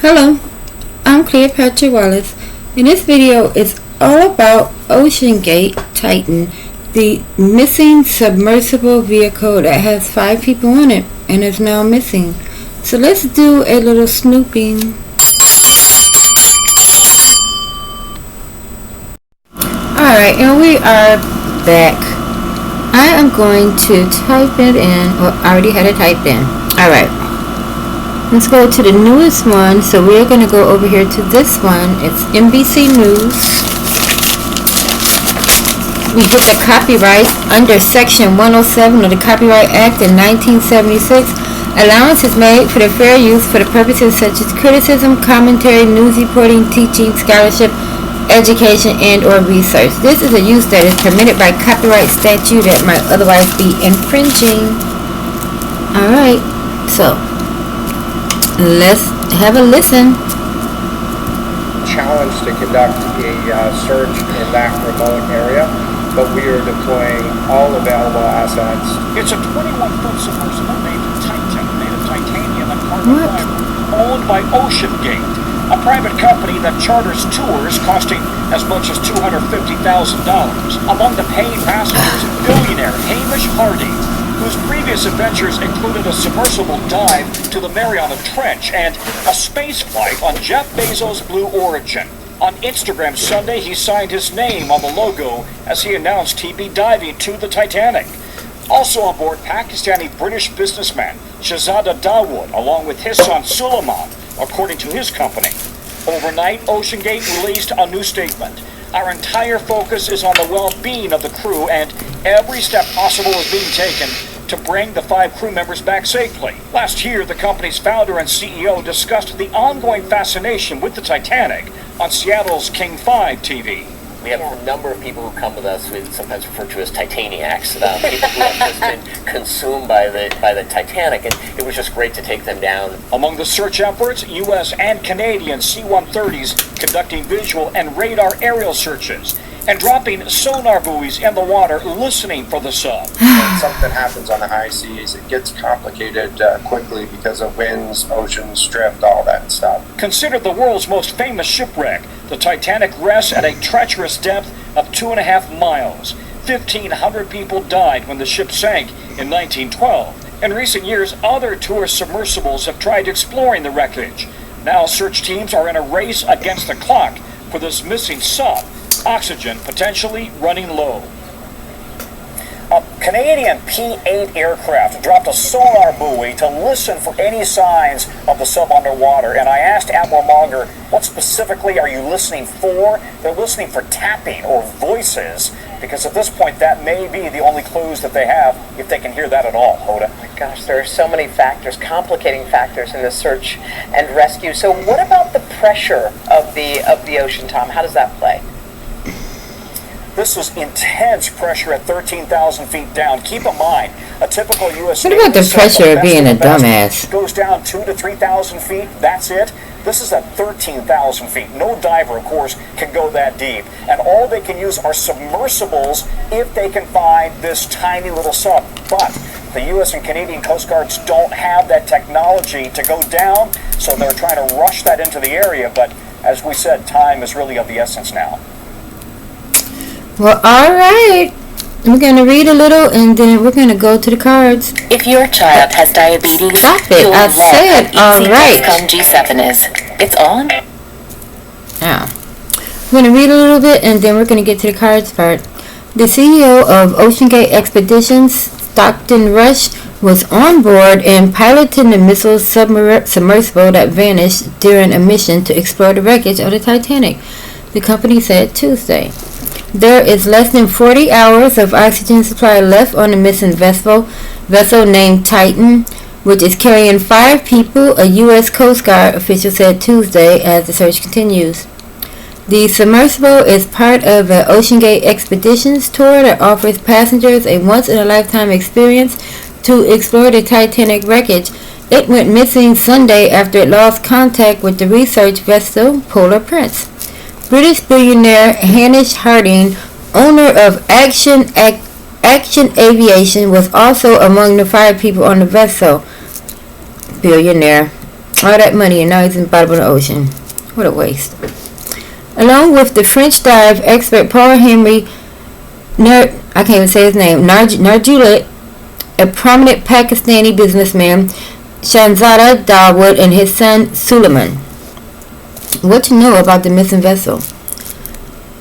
Hello, I'm Cleopatra Wallace, and this video is all about OceanGate Titan, the missing submersible vehicle that has 5 people on it and is now missing. So let's do a little snooping. Alright, and we are back. I am going to type it in. Well, I already had it typed in. Alright. Let's go to the newest one. So we're going to go over here to this one. It's NBC News. We get the copyright under Section 107 of the Copyright Act in 1976. Allowance is made for the fair use for the purposes such as criticism, commentary, news reporting, teaching, scholarship, education, and or research. This is a use that is permitted by copyright statute that might otherwise be infringing. Alright, so let's have a listen. Challenge to conduct a search in that remote area, but we are deploying all available assets. It's a 21-foot submersible named Titan, made of titanium and carbon fiber, owned by OceanGate, a private company that charters tours costing as much as $250,000. Among the paying passengers, billionaire Hamish Hardy, whose previous adventures included a submersible dive to the Mariana Trench and a space flight on Jeff Bezos' Blue Origin. On Instagram Sunday, he signed his name on the logo as he announced he'd be diving to the Titanic. Also on board, Pakistani-British businessman Shahzada Dawood, along with his son Suleiman, according to his company. Overnight, OceanGate released a new statement. Our entire focus is on the well-being of the crew, and every step possible is being taken to bring the 5 crew members back safely. Last year, the company's founder and CEO discussed the ongoing fascination with the Titanic on Seattle's King 5 TV. We have a number of people who come with us, we sometimes refer to as Titaniacs, people who have just been consumed by the Titanic, and it was just great to take them down. Among the search efforts, U.S. and Canadian C-130s conducting visual and radar aerial searches, and dropping sonar buoys in the water listening for the sub. When something happens on the high seas, it gets complicated quickly because of winds, oceans, drift, all that stuff. Considered the world's most famous shipwreck, the Titanic rests at a treacherous depth of 2.5 miles. 1,500 people died when the ship sank in 1912. In recent years, other tourist submersibles have tried exploring the wreckage. Now search teams are in a race against the clock for this missing sub. Oxygen potentially running low. A Canadian P-8 aircraft dropped a sonar buoy to listen for any signs of the sub underwater, and I asked Admiral Monger, what specifically are you listening for? They're listening for tapping or voices, because at this point that may be the only clues that they have, if they can hear that at all. Hoda? Oh my gosh, there are so many factors, complicating factors in the search and rescue. So what about the pressure of the ocean, Tom? How does that play? This is intense pressure at 13,000 feet down. Keep in mind, a typical U.S. What about the pressure of being a dumbass? Goes down 2,000 to 3,000 feet. That's it. This is at 13,000 feet. No diver, of course, can go that deep. And all they can use are submersibles if they can find this tiny little sub. But the U.S. and Canadian Coast Guards don't have that technology to go down, so they're trying to rush that into the area. But as we said, time is really of the essence now. Well, alright. We're going to read a little and then we're going to go to the cards. If your child has diabetes, Stop it. you'll I love said what alright. G7 is. It's on. Now, we're going to read a little bit and then we're going to get to the cards part. The CEO of OceanGate Expeditions, Stockton Rush, was on board and piloted the missile submersible that vanished during a mission to explore the wreckage of the Titanic, the company said Tuesday. There is less than 40 hours of oxygen supply left on the missing vessel named Titan, which is carrying 5 people, a U.S. Coast Guard official said Tuesday as the search continues. The submersible is part of an OceanGate Expeditions tour that offers passengers a once-in-a-lifetime experience to explore the Titanic wreckage. It went missing Sunday after it lost contact with the research vessel Polar Prince. British billionaire Hamish Hardy, owner of Action Aviation, was also among the 5 people on the vessel. Billionaire. All that money and now he's in the bottom of the ocean. What a waste. Along with the French dive expert Paul Henry, I can't even say his name, Narjulet, a prominent Pakistani businessman, Shanzada Dawood, and his son Suleiman. What to know about the missing vessel?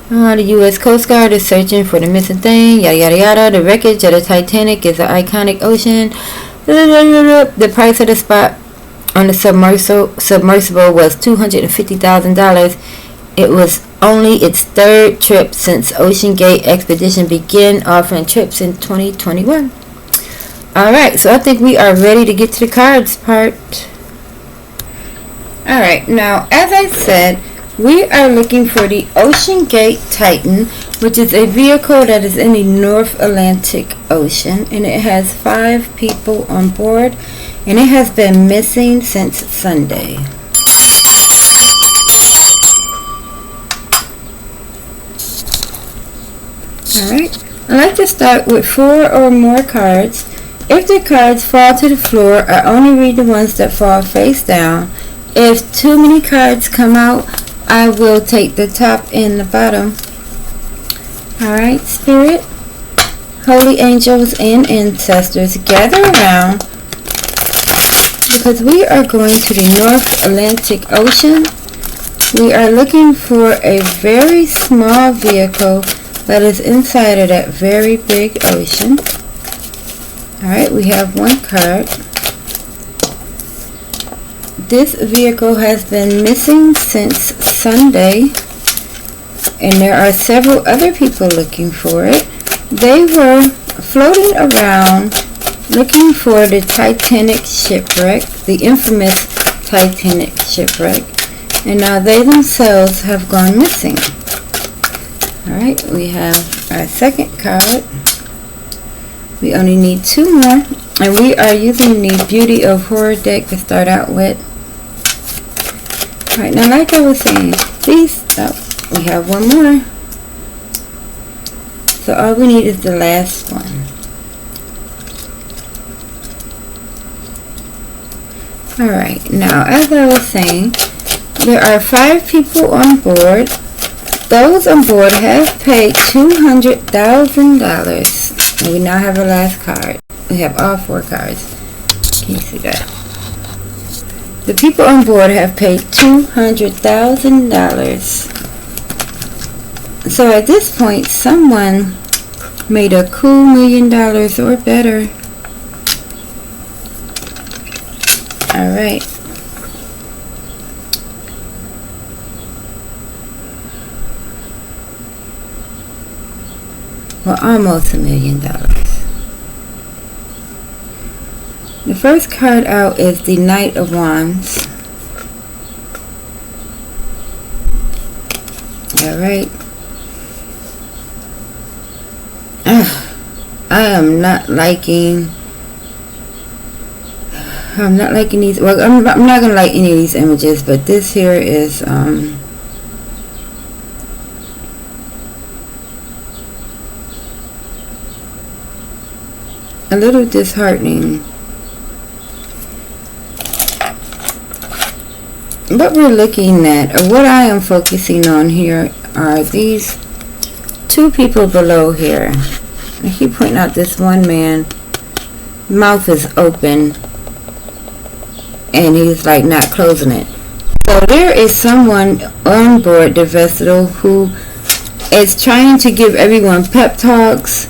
The U.S. Coast Guard is searching for the missing thing, yada yada yada. The wreckage of the Titanic is an iconic ocean. The price of the spot on the submersible was $250,000. It was only its third trip since OceanGate Expedition began offering trips in 2021. Alright, so I think we are ready to get to the cards part. Alright, now as I said, we are looking for the OceanGate Titan, which is a vehicle that is in the North Atlantic Ocean, and it has 5 people on board, and it has been missing since Sunday. Alright, I like to start with 4 or more cards. If the cards fall to the floor, I only read the ones that fall face down. If too many cards come out, I will take the top and the bottom. Alright, Spirit, Holy Angels, and Ancestors, gather around because we are going to the North Atlantic Ocean. We are looking for a very small vehicle that is inside of that very big ocean. Alright, we have one card. This vehicle has been missing since Sunday, and there are several other people looking for it. They were floating around looking for the Titanic shipwreck, the infamous Titanic shipwreck, and now they themselves have gone missing. Alright, we have our second card. We only need 2 more, and we are using the Beauty of Horror deck to start out with. Alright, now like I was saying, we have one more. So all we need is the last one. Alright, now as I was saying, there are 5 people on board. Those on board have paid $200,000. And we now have our last card. We have all 4 cards. Can you see that? The people on board have paid $200,000. So at this point, someone made a cool $1 million or better. Alright. Well, almost $1 million. The first card out is the Knight of Wands. Alright. I'm not liking these. Well, I'm not gonna like any of these images, but this here is a little disheartening. What we're looking at, or what I am focusing on here, are these 2 people below here. I keep pointing out this one man, mouth is open, and he's like not closing it. So there is someone on board the vessel who is trying to give everyone pep talks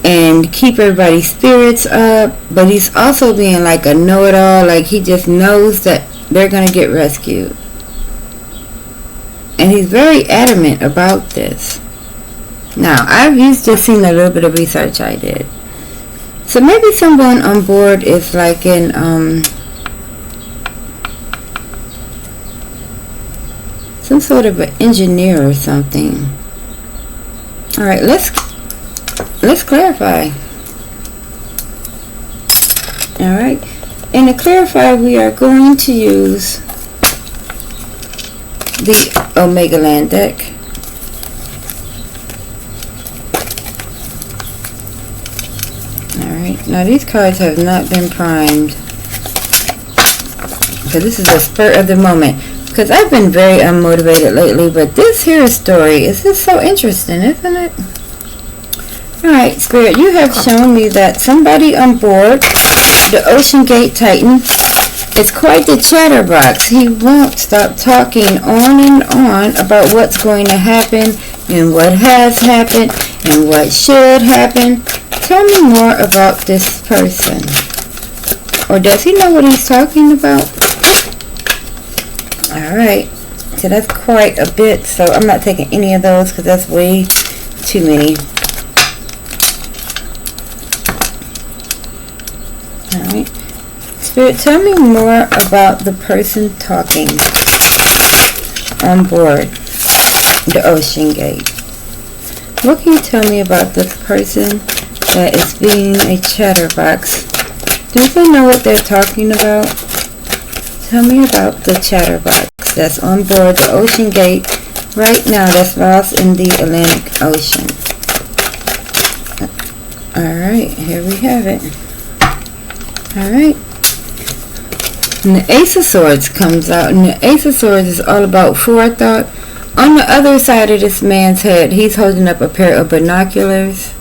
and keep everybody's spirits up, but he's also being like a know-it-all, like he just knows that they're going to get rescued. And he's very adamant about this. Now, I've just seen a little bit of research I did. So maybe someone on board is like an some sort of an engineer or something. Alright, let's clarify. Alright, and to clarify, we are going to use the Omega Land deck. Alright, now these cards have not been primed. because this is a spur of the moment. Because I've been very unmotivated lately, but this here story is just so interesting, isn't it? Alright, Spirit, you have shown me that somebody on board the Ocean Gate Titan is quite the chatterbox. He won't stop talking on and on about what's going to happen and what has happened and what should happen. Tell me more about this person. Or does he know what he's talking about? Alright, so that's quite a bit, so I'm not taking any of those because that's way too many. Alright, Spirit, tell me more about the person talking on board the Ocean Gate. What can you tell me about this person that is being a chatterbox? Do they know what they're talking about? Tell me about the chatterbox that's on board the Ocean Gate right now that's lost in the Atlantic Ocean. Alright, here we have it. Alright. And the Ace of Swords comes out, and the Ace of Swords is all about forethought. On the other side of this man's head, he's holding up a pair of binoculars.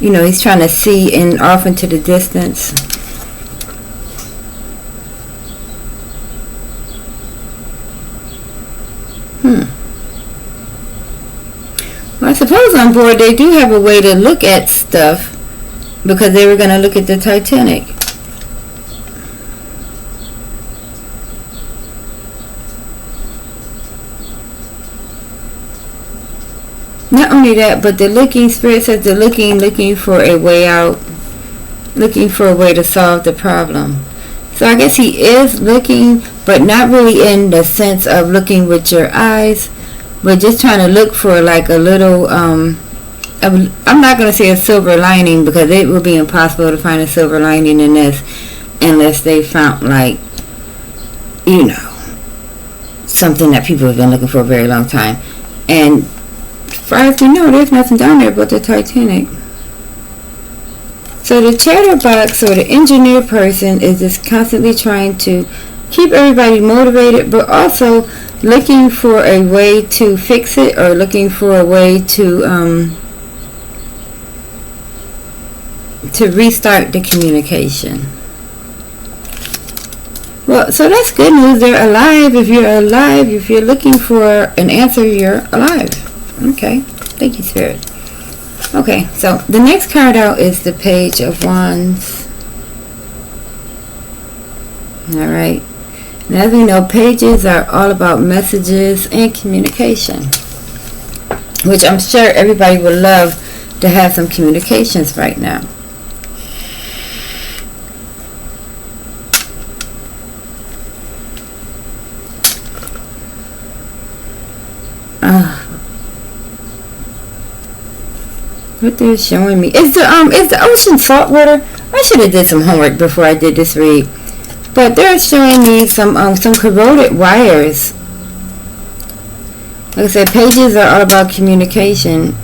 You know, he's trying to see in off into the distance. Well, I suppose on board they do have a way to look at stuff because they were going to look at the Titanic. Not only that, but the looking, Spirit says they're looking for a way out, looking for a way to solve the problem. So I guess he is looking, but not really in the sense of looking with your eyes, but just trying to look for like a little, I'm not going to say a silver lining because it would be impossible to find a silver lining in this unless they found like, you know, something that people have been looking for a very long time. And as far as we know, there's nothing down there but the Titanic. So the chatterbox or the engineer person is just constantly trying to keep everybody motivated, but also looking for a way to fix it or looking for a way to restart the communication. Well, so that's good news. They're alive. If you're alive, if you're looking for an answer, you're alive. Okay, thank you, Spirit. Okay, so the next card out is the Page of Wands. Alright, and as we know, pages are all about messages and communication, which I'm sure everybody would love to have some communications right now. What they're showing me is the ocean salt water. I should have did some homework before I did this read, but they're showing me some corroded wires. Like I said, pages are all about communication,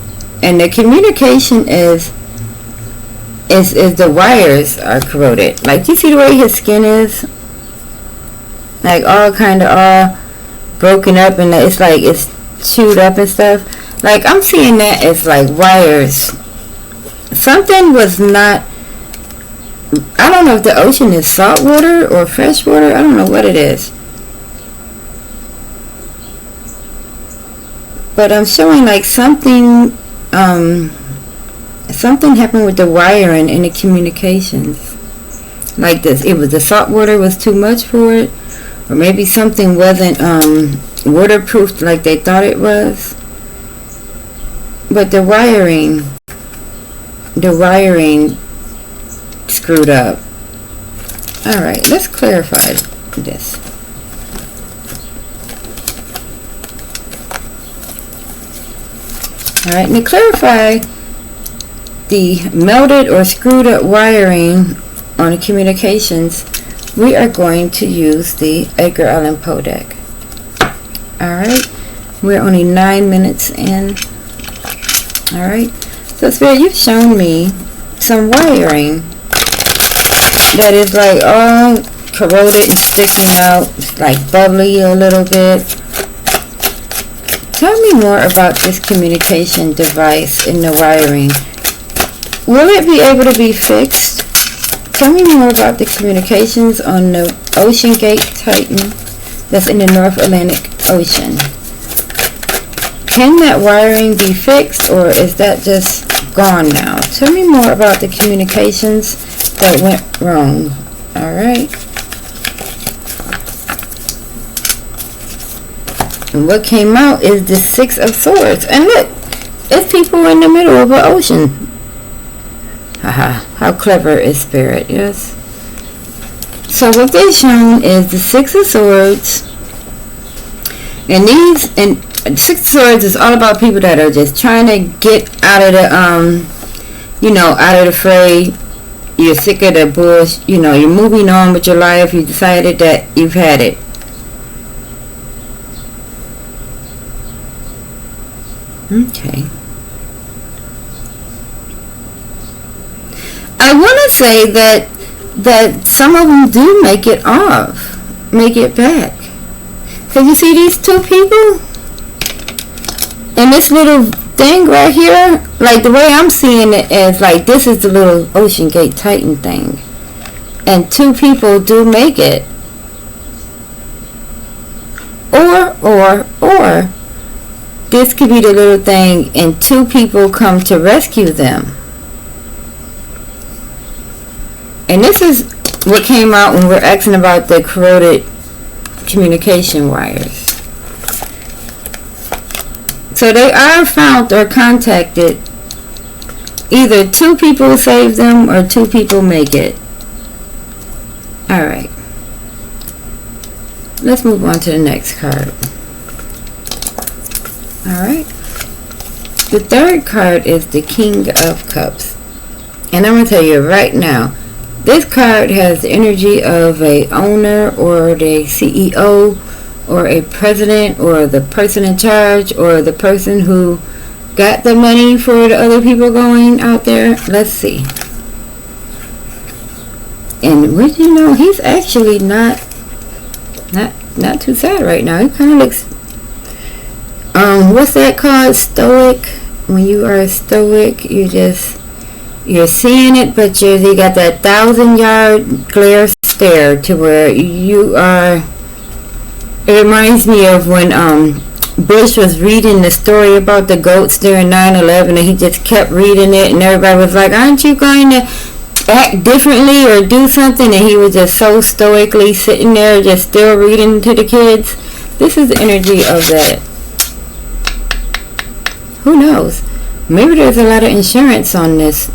and the communication is the wires are corroded. Like, you see the way his skin is, like all broken up, and it's like it's chewed up and stuff. Like, I'm seeing that as like wires. Something was not, I don't know if the ocean is salt water or fresh water. I don't know what it is. But I'm showing like something happened with the wiring in the communications. Like this, it was the salt water was too much for it, or maybe something wasn't waterproof like they thought it was. But the wiring screwed up. Alright, let's clarify this. Alright, and to clarify the melted or screwed up wiring on the communications, we are going to use the Edgar Allan Poe deck. Alright, we're only 9 minutes in. Alright, so Spirit, you've shown me some wiring that is like all corroded and sticking out. It's like bubbly a little bit. Tell me more about this communication device in the wiring. Will it be able to be fixed? Tell me more about the communications on the Ocean Gate Titan that's in the North Atlantic Ocean. Can that wiring be fixed, or is that just gone now? Tell me more about the communications that went wrong. Alright. And what came out is the Six of Swords. And look, it's people in the middle of an ocean. Haha, how clever is Spirit, yes? So what they've shown is the Six of Swords. And Six of Swords is all about people that are just trying to get out of the, out of the fray. You're sick of the bullshit. You're moving on with your life. You decided that you've had it. Okay. I want to say that some of them do make it back. So you see these two people? And this little thing right here, like the way I'm seeing it is like this is the little Ocean Gate Titan thing. And two people do make it. Or this could be the little thing and two people come to rescue them. And this is what came out when we're asking about the corroded communication wires. So they are found or contacted. Either two people save them or two people make it. Alright. Let's move on to the next card. Alright. The third card is the King of Cups. And I'm going to tell you right now, this card has the energy of a owner or the CEO or a president or the person in charge or the person who got the money for the other people going out there. Let's see. And what you know, he's actually not too sad right now. He kind of looks what's that called? Stoic. When you are stoic, you're seeing it, but you got that 1,000-yard glare stare to where you are. It reminds me of when Bush was reading the story about the goats during 9/11, and he just kept reading it, and everybody was like, "Aren't you going to act differently or do something?" And he was just so stoically sitting there, just still reading to the kids. This is the energy of that. Who knows? Maybe there's a lot of insurance on this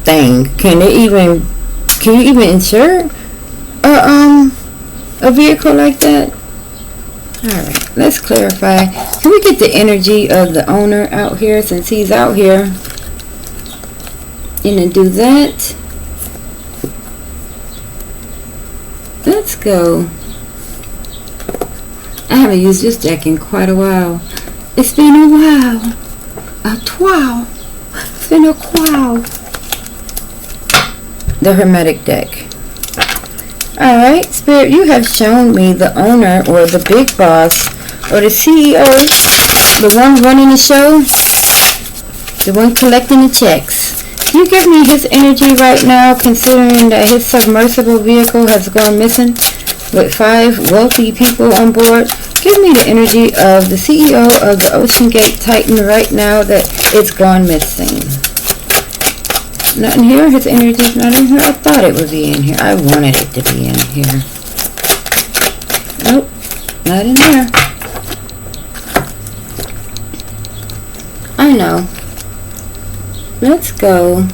thing. Can you even insure a vehicle like that? Alright, let's clarify. Can we get the energy of the owner out here since he's out here? And then do that. Let's go. I haven't used this deck in quite a while. It's been a while. It's been a while. The Hermetic deck. Alright, Spirit, you have shown me the owner or the big boss or the CEO, the one running the show, the one collecting the checks. Can you give me his energy right now, considering that his submersible vehicle has gone missing with 5 wealthy people on board? Give me the energy of the CEO of the Ocean Gate Titan right now that it's gone missing. Not in here. His energy's not in here. I thought it would be in here. I wanted it to be in here. Nope. Not in there. I know. Let's go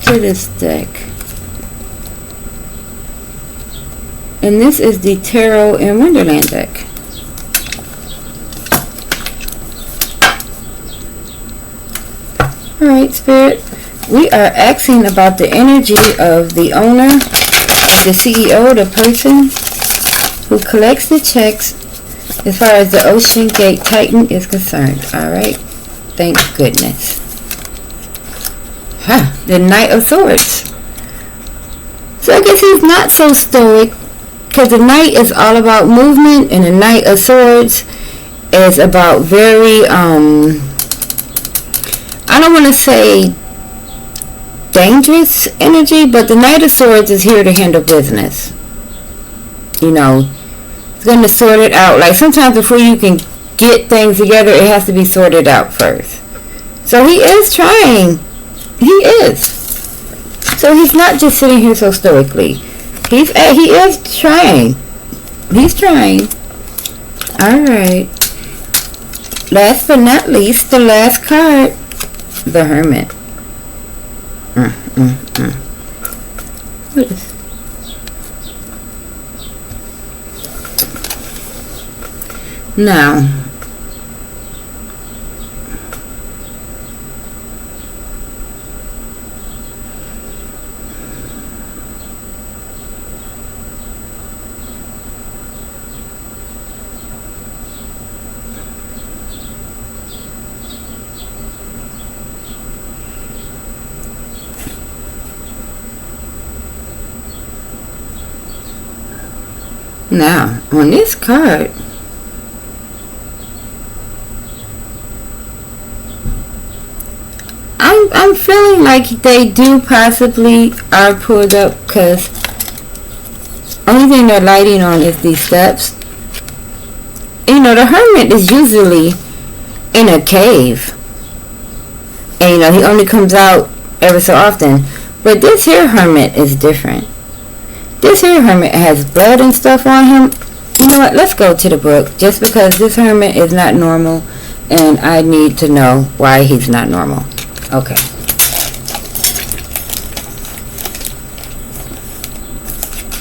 to this deck. And this is the Tarot in Wonderland deck. Alright, Spirit. We are asking about the energy of the owner, the CEO, the person who collects the checks as far as the Ocean Gate Titan is concerned. Alright. Thank goodness. The Knight of Swords. So I guess he's not so stoic, because the Knight is all about movement, and the Knight of Swords is about very, I don't want to say dangerous energy, but the Knight of Swords is here to handle business. You know, it's going to sort it out. Like, sometimes before you can get things together, it has to be sorted out first. So he is trying. He is. So he's not just sitting here so stoically. He is trying. He's trying. Alright. Last but not least, the last card. The Hermit. What is... Now, on this card, I'm feeling like they do possibly are pulled up, because only thing they're lighting on is these steps. You know, the Hermit is usually in a cave, and you know, he only comes out ever so often. But this here Hermit is different. This here Hermit has blood and stuff on him. You know what? Let's go to the book, just because this Hermit is not normal, and I need to know why he's not normal. Okay.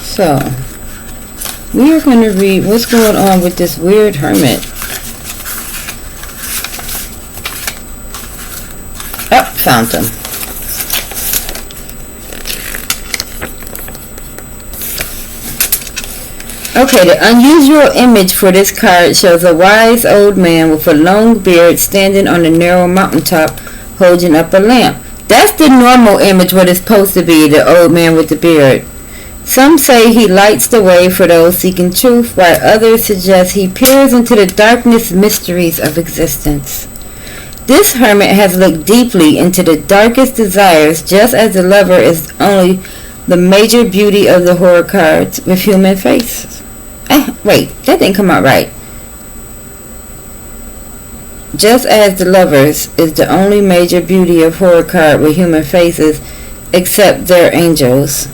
So, we are going to read what's going on with this weird Hermit. Oh, found him. Okay, the unusual image for this card shows a wise old man with a long beard standing on a narrow mountaintop holding up a lamp. That's the normal image, what it's supposed to be, the old man with the beard. Some say he lights the way for those seeking truth, while others suggest he peers into the darkness mysteries of existence. This Hermit has looked deeply into the darkest desires, just as the Lover is only the major beauty of the horror cards with human faces. Wait, that didn't come out right. Just as the Lovers is the only major beauty of horror card with human faces, except there are angels.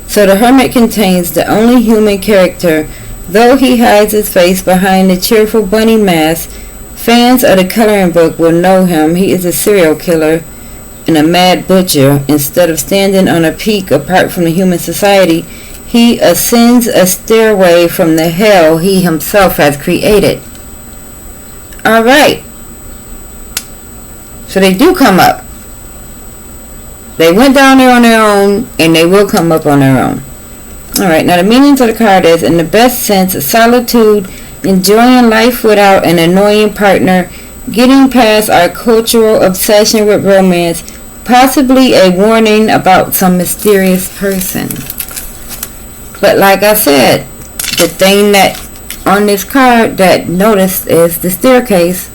So the Hermit contains the only human character, though he hides his face behind the cheerful bunny mask. Fans of the coloring book will know him. He is a serial killer and a mad butcher. Instead of standing on a peak apart from the human society, he ascends a stairway from the hell he himself has created. Alright. So they do come up. They went down there on their own, and they will come up on their own. Alright, now the meanings of the card is, in the best sense, solitude, enjoying life without an annoying partner, getting past our cultural obsession with romance, possibly a warning about some mysterious person. But like I said, the thing that on this card that noticed is the staircase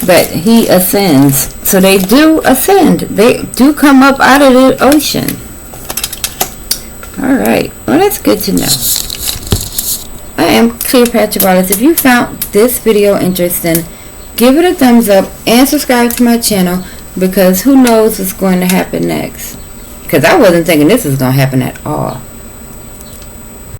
that he ascends. So they do ascend. They do come up out of the ocean. Alright, well, that's good to know. I am Cleopatra Wallace. If you found this video interesting, give it a thumbs up and subscribe to my channel, because who knows what's going to happen next. Because I wasn't thinking this was going to happen at all.